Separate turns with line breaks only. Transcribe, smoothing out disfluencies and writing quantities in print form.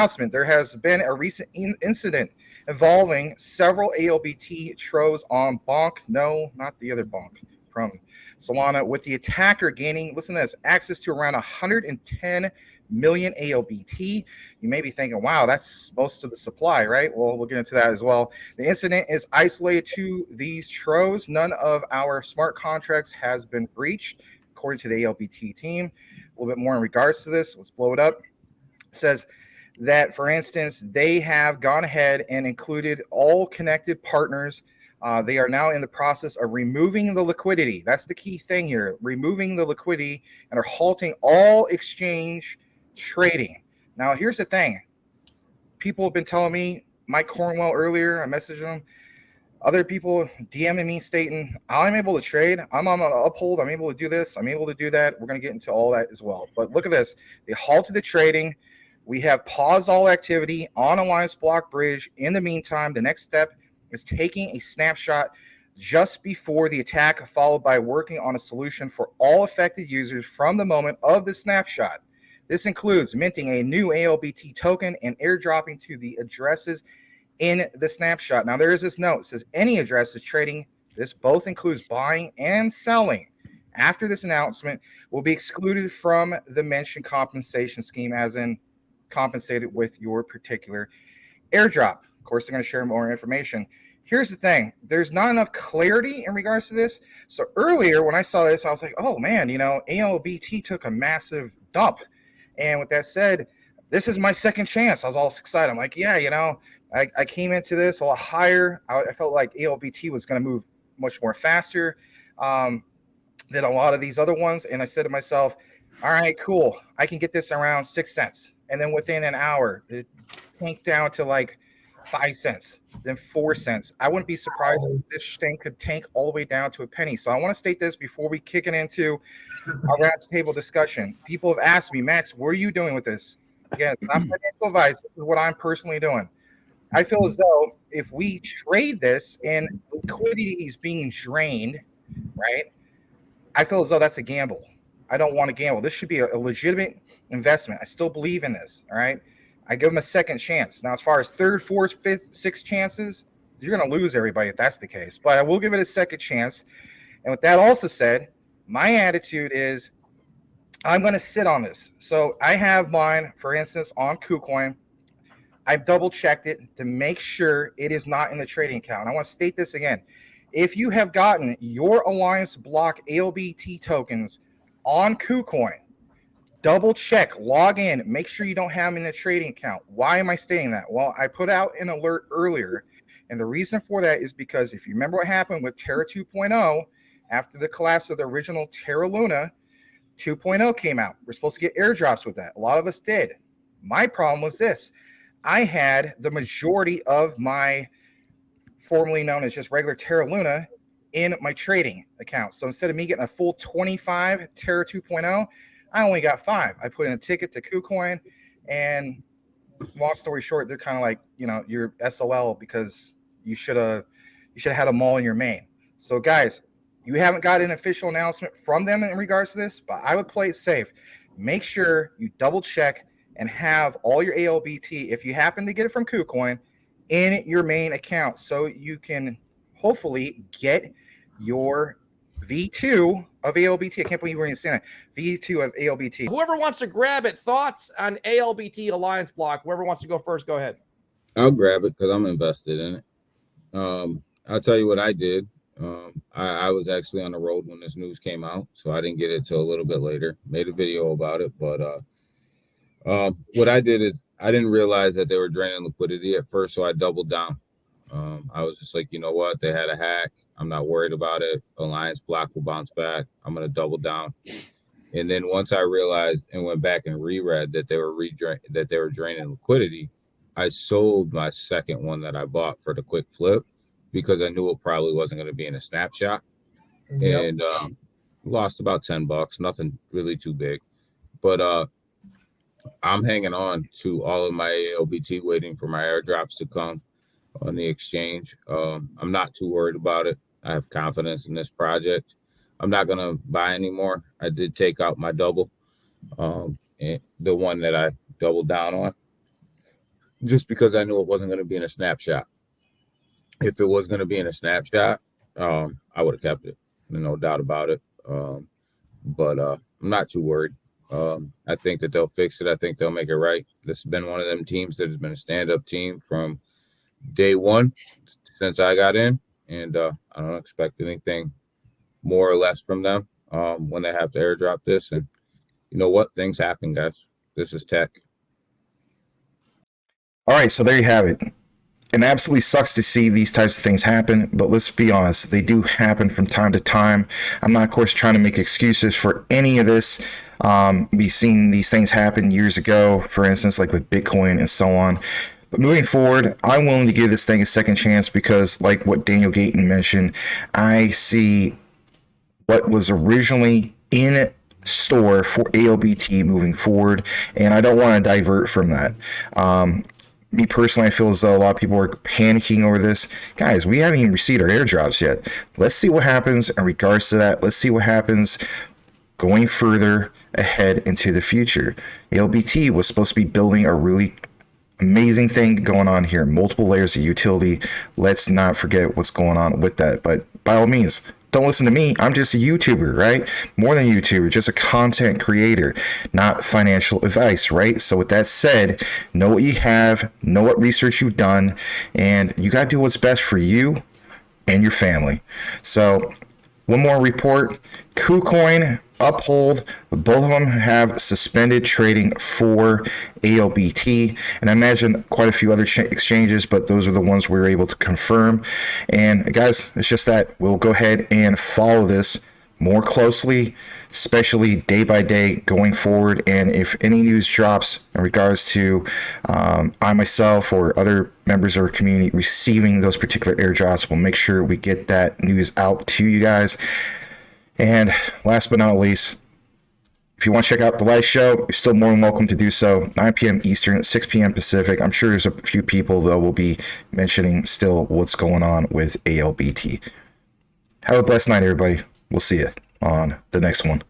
announcement. There has been a recent incident involving several ALBT troves on Bonk. No, not the other Bonk from Solana, with the attacker gaining, listen to this, access to around 110 million ALBT. You may be thinking, wow, that's most of the supply, right? Well, we'll get into that as well. The incident is isolated to these troves. None of our smart contracts has been breached, according to the ALBT team. A little bit more in regards to this. Let's blow it up. It says that, for instance, they have gone ahead and included all connected partners. They are now in the process of removing the liquidity. That's the key thing here, removing the liquidity, and are halting all exchange trading. Now, here's the thing. People have been telling me, Mike Cornwell earlier, I messaged him, other people DMing me stating, I'm able to trade. I'm on an uphold. I'm able to do this. I'm able to do that. We're going to get into all that as well. But look at this. They halted the trading. We have paused all activity on Alliance Block Bridge. In the meantime, the next step is taking a snapshot just before the attack, followed by working on a solution for all affected users from the moment of the snapshot. This includes minting a new ALBT token and airdropping to the addresses in the snapshot. Now, there is this note. It says any addresses trading. This both includes buying and selling. After this announcement, will be excluded from the mentioned compensation scheme, as in compensated with your particular airdrop. Of course, they're going to share more information. Here's the thing. There's not enough clarity in regards to this. So earlier when I saw this, I was like, oh, man, ALBT took a massive dump. And with that said, this is my second chance. I was all excited. I'm like, yeah, I came into this a lot higher. I felt like ALBT was going to move much more faster than a lot of these other ones. And I said to myself, all right, cool. I can get this around 6 cents. And then within an hour, it tanked down to like 5 cents, then 4 cents. I wouldn't be surprised if this thing could tank all the way down to a penny. So I want to state this before we kick it into our round table discussion. People have asked me, Max, what are you doing with this? Again, it's not financial advice. This is what I'm personally doing. I feel as though if we trade this and liquidity is being drained, right, I feel as though that's a gamble. I don't want to gamble. This should be a legitimate investment. I still believe in this, all right? I give them a second chance. Now, as far as third, fourth, fifth, sixth chances, you're going to lose everybody if that's the case. But I will give it a second chance. And with that also said, my attitude is I'm going to sit on this. So I have mine, for instance, on KuCoin. I've double-checked it to make sure it is not in the trading account. I want to state this again. If you have gotten your Alliance Block ALBT tokens on KuCoin, double check, log in, make sure you don't have them in the trading account. Why am I saying that? Well, I put out an alert earlier, and the reason for that is because if you remember what happened with Terra 2.0, after the collapse of the original Terra Luna, 2.0 came out. We're supposed to get airdrops with that. A lot of us did. My problem was this. I had the majority of my formerly known as just regular Terra Luna in my trading account. So instead of me getting a full 25 Terra 2.0, I only got 5. I put in a ticket to KuCoin, and long story short, they're kind of like, you're SOL because you should have had them all in your main. So guys, you haven't got an official announcement from them in regards to this, but I would play it safe. Make sure you double check and have all your ALBT, if you happen to get it from KuCoin, in your main account so you can hopefully get your V2 of ALBT. I can't believe we're going to say that. V2 of ALBT.
Whoever wants to grab it, thoughts on ALBT Alliance Block? Whoever wants to go first, go ahead.
I'll grab it because I'm invested in it. I'll tell you what I did. I was actually on the road when this news came out, so I didn't get it till a little bit later. Made a video about it, but what I did is I didn't realize that they were draining liquidity at first, so I doubled down. I was just like, you know what? They had a hack. I'm not worried about it. Alliance Block will bounce back. I'm going to double down. And then once I realized and went back and reread that they were draining liquidity, I sold my second one that I bought for the quick flip because I knew it probably wasn't going to be in a snapshot. Yep. And lost about $10, nothing really too big. But I'm hanging on to all of my ALBT, waiting for my airdrops to come on the exchange. I'm not too worried about it. I have confidence in this project. I'm not going to buy anymore. I did take out my double, and the one that I doubled down on. just because I knew it wasn't going to be in a snapshot. If it was going to be in a snapshot, I would have kept it, no doubt about it. But I'm not too worried. I think that they'll fix it. I think they'll make it right. This has been one of them teams that has been a stand-up team from day one since I got in, and I don't expect anything more or less from them when they have to airdrop this. And you know what? Things happen, guys. This is tech.
All right, so there you have it. It absolutely sucks to see these types of things happen, but let's be honest, they do happen from time to time. I'm not, of course, trying to make excuses for any of this. We've seen these things happen years ago, for instance, like with Bitcoin and so on. But moving forward, I'm willing to give this thing a second chance because, like what Daniel Gayton mentioned, I see what was originally in store for ALBT moving forward, and I don't want to divert from that. Me personally, I feel as though a lot of people are panicking over this. Guys, we haven't even received our airdrops yet. Let's see what happens in regards to that. Let's see what happens going further ahead into the future. ALBT was supposed to be building a really amazing thing going on here. Multiple layers of utility. Let's not forget what's going on with that. But by all means, don't listen to me. I'm just a YouTuber, right? More than a YouTuber, just a content creator, not financial advice, right? So with that said, know what you have, know what research you've done, and you got to do what's best for you and your family. So one more report. KuCoin, Uphold, both of them have suspended trading for ALBT, and I imagine quite a few other exchanges, but those are the ones we were able to confirm. And guys, it's just that we'll go ahead and follow this more closely, especially day by day going forward. And if any news drops in regards to I myself or other members of our community receiving those particular airdrops, we'll make sure we get that news out to you guys. And last but not least, if you want to check out the live show, you're still more than welcome to do so. 9 p.m. Eastern, 6 p.m. Pacific. I'm sure there's a few people that will be mentioning still what's going on with ALBT. Have a blessed night, everybody. We'll see you on the next one.